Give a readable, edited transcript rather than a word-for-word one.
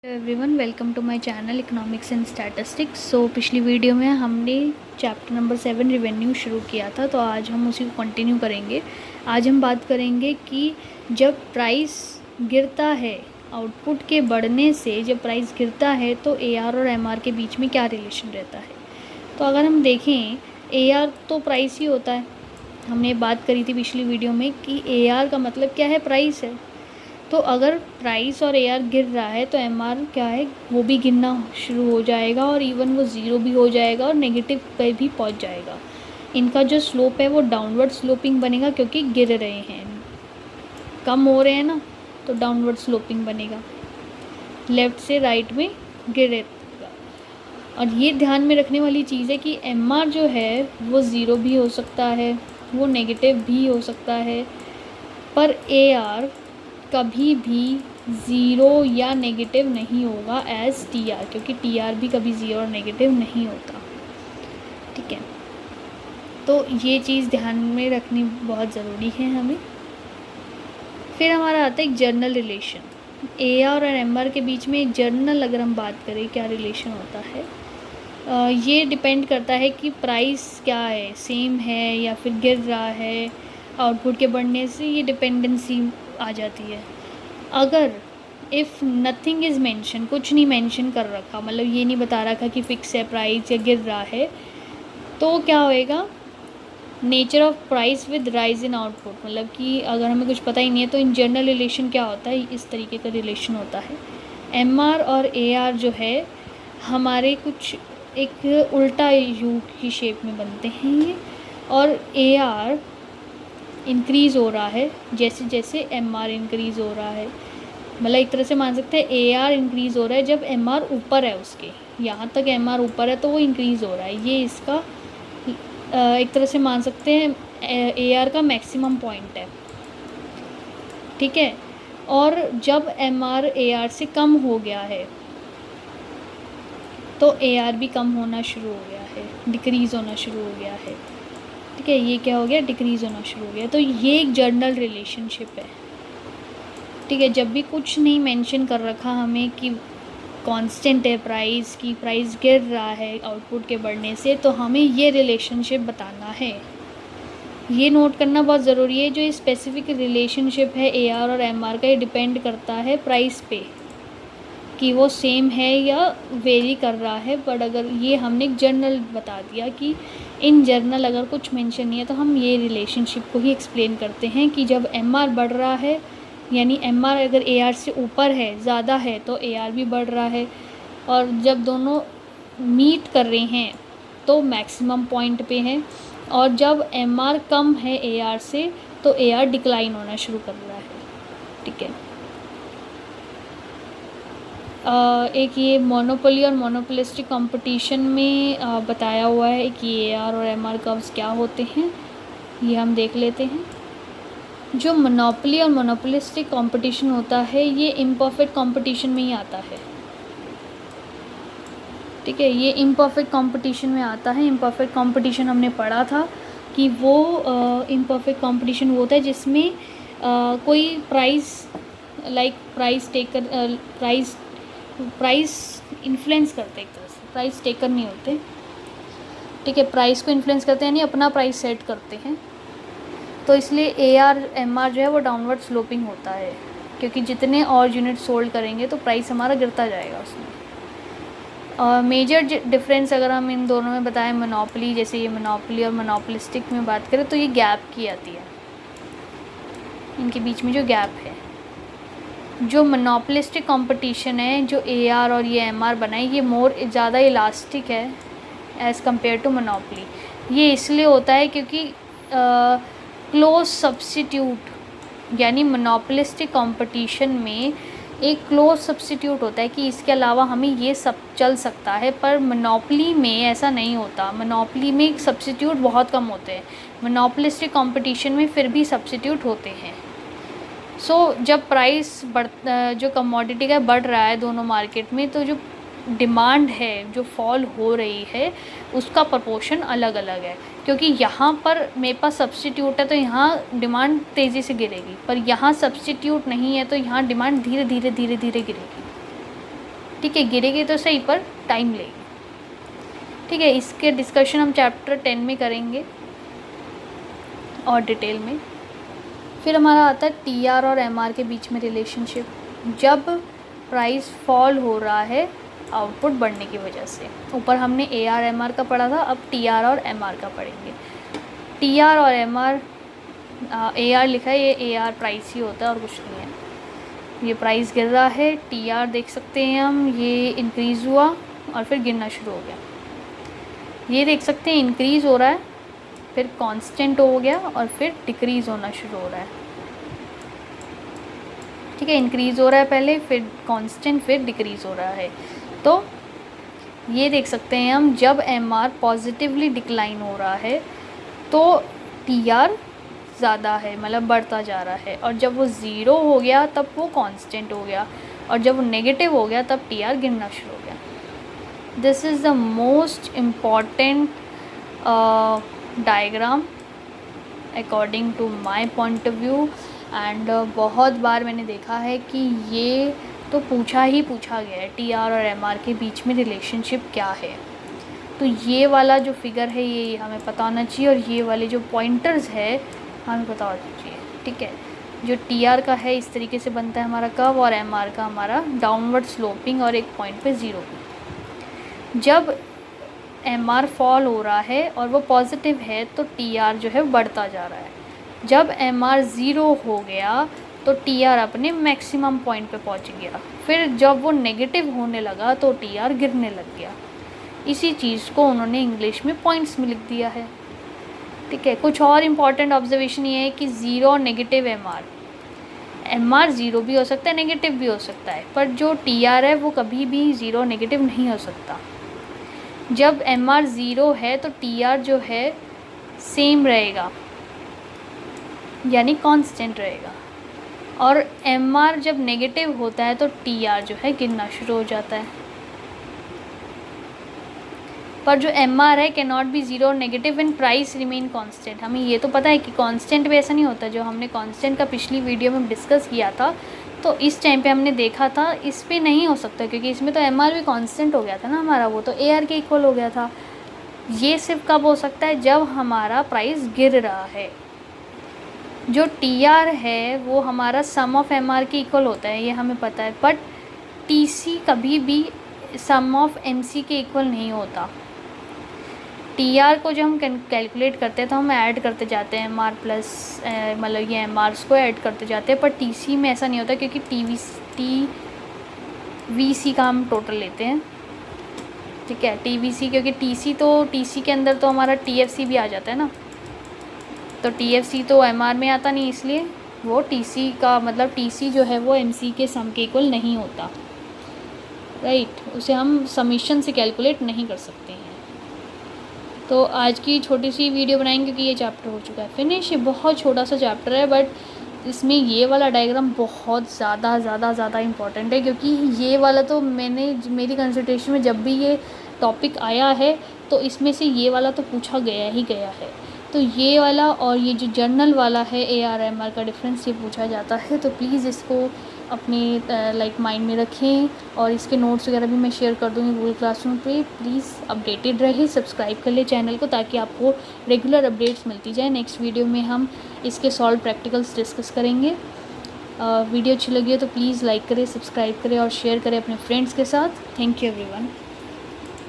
Everyone, welcome to my channel economics and statistics. So पिछली video में हमने chapter number 7 revenue शुरू किया था, तो आज हम उसी को कंटिन्यू करेंगे। आज हम बात करेंगे कि जब प्राइस गिरता है, आउटपुट के बढ़ने से जब प्राइस गिरता है तो एआर और एमआर के बीच में क्या रिलेशन रहता है। तो अगर हम देखें, एआर तो प्राइस ही होता है। हमने बात करी थी पिछली वीडियो में कि एआर का मतलब क्या है, प्राइस है। तो अगर प्राइस और एआर गिर रहा है तो एमआर क्या है, वो भी गिरना शुरू हो जाएगा और इवन वो ज़ीरो भी हो जाएगा और नेगेटिव पे भी पहुंच जाएगा। इनका जो स्लोप है वो डाउनवर्ड स्लोपिंग बनेगा, क्योंकि गिर रहे हैं, कम हो रहे हैं ना, तो डाउनवर्ड स्लोपिंग बनेगा, लेफ़्ट से राइट में गिरेगा। और ये ध्यान में रखने वाली चीज़ है कि एमआर जो है वो ज़ीरो भी हो सकता है, वो नेगेटिव भी हो सकता है, पर एआर कभी भी ज़ीरो या नेगेटिव नहीं होगा एज़ टीआर, क्योंकि टीआर भी कभी ज़ीरो और नेगेटिव नहीं होता। ठीक है, तो ये चीज़ ध्यान में रखनी बहुत ज़रूरी है हमें। फिर हमारा आता है एक जर्नल रिलेशन। एआर और एमआर के बीच में एक जर्नल, अगर हम बात करें क्या रिलेशन होता है, ये डिपेंड करता है कि प्राइस क्या है, सेम है या फिर गिर रहा है। आउटपुट के बढ़ने से ये डिपेंडेंसी आ जाती है। अगर इफ़ नथिंग इज़ मेंशन, कुछ नहीं मेंशन कर रखा, मतलब ये नहीं बता रखा कि फ़िक्स है प्राइस या गिर रहा है, तो क्या होएगा, nature of price with rise in output, मतलब कि अगर हमें कुछ पता ही नहीं है तो इन जनरल रिलेशन क्या होता है, इस तरीके का रिलेशन होता है। एमआर और एआर जो है हमारे कुछ एक उल्टा यू की शेप में बनते हैं ये, और एआर इंक्रीज़ हो रहा है जैसे जैसे एमआर इंक्रीज़ हो रहा है। मतलब एक तरह से मान सकते हैं एआर इंक्रीज़ हो रहा है जब एमआर ऊपर है, उसके यहाँ तक एमआर ऊपर है तो वो इंक्रीज़ हो रहा है। ये इसका एक तरह से मान सकते हैं एआर का मैक्सिमम पॉइंट है। ठीक है, और जब एमआर एआर से कम हो गया है तो एआर भी कम होना शुरू हो गया है, डिक्रीज़ होना शुरू हो गया है। ठीक है, ये क्या हो गया, डिक्रीज़ होना शुरू हो गया। तो ये एक जर्नल रिलेशनशिप है। ठीक है, जब भी कुछ नहीं मेंशन कर रखा हमें कि कांस्टेंट है प्राइस, की प्राइस गिर रहा है आउटपुट के बढ़ने से, तो हमें ये रिलेशनशिप बताना है। ये नोट करना बहुत ज़रूरी है। जो स्पेसिफिक रिलेशनशिप है एआर और एमआर का, ये डिपेंड करता है प्राइस पे कि वो सेम है या वेरी कर रहा है। बट अगर ये हमने एक जर्नल बता दिया कि इन जर्नल अगर कुछ मेंशन नहीं है तो हम ये रिलेशनशिप को ही एक्सप्लेन करते हैं कि जब एमआर बढ़ रहा है, यानी एमआर अगर एआर से ऊपर है, ज़्यादा है, तो एआर भी बढ़ रहा है। और जब दोनों मीट कर रहे हैं तो मैक्सिमम पॉइंट पे है, और जब एमआर कम है एआर से तो एआर डिक्लाइन होना शुरू कर रहा है। ठीक है, एक ये मोनोपोली और मोनोपोलिस्टिक कंपटीशन में बताया हुआ है कि एआर और एमआर कर्व्स क्या होते हैं, ये हम देख लेते हैं। जो मोनोपोली और मोनोपोलिस्टिक कंपटीशन होता है ये इम्परफेक्ट कंपटीशन में ही आता है। ठीक है, ये इम्परफेक्ट कंपटीशन में आता है। इम्परफेक्ट कंपटीशन हमने पढ़ा था कि वो इम्परफेक्ट कंपटीशन वो होता है जिसमें कोई price like price taker price influence करते, एक तरह से प्राइस टेकर नहीं होते। ठीक है, प्राइस को इन्फ्लुएंस करते हैं, यानी अपना प्राइस सेट करते हैं। तो इसलिए एआर एमआर जो है वो डाउनवर्ड स्लोपिंग होता है, क्योंकि जितने और यूनिट सोल्ड करेंगे तो प्राइस हमारा गिरता जाएगा उसमें। और मेजर डिफरेंस अगर हम इन दोनों में बताएं, मोनोपोली, जैसे ये मोनोपोली और मोनोपोलिस्टिक में बात करें तो ये गैप की आती है, इनके बीच में जो गैप है। जो मोनोपोलिस्टिक कंपटीशन है, जो एआर और ये एमआर बनाए, ये मोर ज़्यादा इलास्टिक है एज़ कम्पेयर टू मोनोपोली। ये इसलिए होता है क्योंकि क्लोज सब्स्टिट्यूट, यानी मोनोपोलिस्टिक कंपटीशन में एक क्लोज सब्स्टिट्यूट होता है कि इसके अलावा हमें ये सब चल सकता है, पर मोनोपोली में ऐसा नहीं होता। मोनोपोली में सब्स्टिट्यूट बहुत कम होते हैं, मोनोपोलिस्टिक कंपटीशन में फिर भी सब्स्टिट्यूट होते हैं। जब प्राइस जो कमोडिटी का बढ़ रहा है दोनों मार्केट में, तो जो डिमांड है, जो फॉल हो रही है, उसका प्रपोर्शन अलग अलग है। क्योंकि यहाँ पर मेरे पास सब्स्टिट्यूट है तो यहाँ डिमांड तेज़ी से गिरेगी, पर यहाँ सब्स्टिट्यूट नहीं है तो यहाँ डिमांड धीरे धीरे गिरेगी। ठीक है, गिरेगी तो सही पर टाइम लेगी। ठीक है, इसके डिस्कशन हम चैप्टर 10 में करेंगे और डिटेल में। फिर हमारा आता है टीआर और एमआर के बीच में रिलेशनशिप। जब प्राइस फॉल हो रहा है आउटपुट बढ़ने की वजह से। ऊपर हमने एआर एमआर का पढ़ा था, अब टीआर और एमआर का पढ़ेंगे। टीआर और एमआर, एआर लिखा है, ये एआर प्राइस ही होता है और कुछ नहीं है। ये प्राइस गिर रहा है, टीआर देख सकते हैं हम, ये इंक्रीज़ हुआ और फिर गिरना शुरू हो गया। ये देख सकते हैं इंक्रीज़ हो रहा है, फिर कांस्टेंट हो गया और फिर डिक्रीज़ होना शुरू हो रहा है। ठीक है, इंक्रीज़ हो रहा है पहले, फिर कांस्टेंट, फिर डिक्रीज़ हो रहा है। तो ये देख सकते हैं हम, जब एमआर पॉजिटिवली डिक्लाइन हो रहा है तो टीआर ज़्यादा है, मतलब बढ़ता जा रहा है, और जब वो ज़ीरो हो गया तब वो कांस्टेंट हो गया, और जब वो नेगेटिव हो गया तब टीआर गिरना शुरू हो गया। This is the most important diagram according to my point of view. And बहुत बार मैंने देखा है कि ये तो पूछा गया है, टीआर और एमआर के बीच में रिलेशनशिप क्या है। तो ये वाला जो फिगर है ये हमें पता होना चाहिए, और ये वाले जो पॉइंटर्स है हमें पता होना चाहिए। ठीक है, जो टीआर का है इस तरीके से बनता है हमारा कर्व, और एमआर का हमारा डाउनवर्ड स्लोपिंग और एक पॉइंट पे ज़ीरो। जब एमआर फॉल हो रहा है और वो पॉजिटिव है तो टीआर जो है बढ़ता जा रहा है। जब एमआर ज़ीरो हो गया तो टीआर अपने मैक्सिमम पॉइंट पे पहुंच गया। फिर जब वो नेगेटिव होने लगा तो टीआर गिरने लग गया। इसी चीज़ को उन्होंने इंग्लिश में पॉइंट्स में लिख दिया है। ठीक है, कुछ और इम्पॉर्टेंट ऑब्जर्वेशन ये है कि ज़ीरो और नेगेटिव एमआर ज़ीरो भी हो सकता है, नेगेटिव भी हो सकता है, पर जो टीआर है वो कभी भी ज़ीरो नेगेटिव नहीं हो सकता। जब एमआर ज़ीरो है तो टीआर जो है सेम रहेगा, यानी कांस्टेंट रहेगा, और एमआर जब नेगेटिव होता है तो टीआर जो है गिरना शुरू हो जाता है। पर जो एमआर है can not be zero negative when price remain constant. हमें ये तो पता है कि कांस्टेंट भी ऐसा नहीं होता, जो हमने कांस्टेंट का पिछली वीडियो में डिस्कस किया था, तो इस टाइम पे हमने देखा था इस पे नहीं हो सकता, क्योंकि इसमें तो एमआर भी कांस्टेंट हो गया था ना हमारा, वो तो एआर के इक्वल हो गया था। ये सिर्फ कब हो सकता है, जब हमारा प्राइस गिर रहा है। जो टीआर है वो हमारा सम ऑफ एमआर के इक्वल होता है, ये हमें पता है, बट टीसी कभी भी सम ऑफ एमसी के इक्वल नहीं होता। टीआर को जो हम कैलकुलेट करते हैं तो हम ऐड करते जाते हैं एमआर प्लस, मतलब ये एमआर्स को ऐड करते जाते हैं, पर टीसी में ऐसा नहीं होता, क्योंकि टीवीसी का हम टोटल लेते हैं। ठीक है, टीवीसी, क्योंकि टीसी के अंदर तो हमारा टीएफसी भी आ जाता है ना, तो टीएफसी तो एमआर में आता नहीं, इसलिए वो टीसी का मतलब टीसी जो है वो एमसी के सम के इक्वल नहीं होता। राइट, उसे हम समीशन से कैलकुलेट नहीं कर सकते हैं। तो आज की छोटी सी वीडियो बनाएंगे क्योंकि ये चैप्टर हो चुका है फिनिश। ये बहुत छोटा सा चैप्टर है, बट इसमें ये वाला डायग्राम बहुत ज़्यादा इम्पॉर्टेंट है, क्योंकि ये वाला तो मेरी कंसल्टेशन में जब भी ये टॉपिक आया है तो इसमें से ये वाला तो पूछा गया है। तो ये वाला और ये जो जर्नल वाला है एआर एमआर का डिफरेंस ये पूछा जाता है, तो प्लीज़ इसको अपने माइंड में रखें, और इसके नोट्स वगैरह भी मैं शेयर कर दूँगी गूगल क्लासरूम पे। प्लीज़ अपडेटेड रहे, सब्सक्राइब कर ले चैनल को, ताकि आपको रेगुलर अपडेट्स मिलती जाए। नेक्स्ट वीडियो में हम इसके सॉल्व प्रैक्टिकल्स डिस्कस करेंगे। वीडियो अच्छी लगी हो तो प्लीज़ लाइक करें, सब्सक्राइब करें और शेयर करें अपने फ्रेंड्स के साथ। Thank you everyone.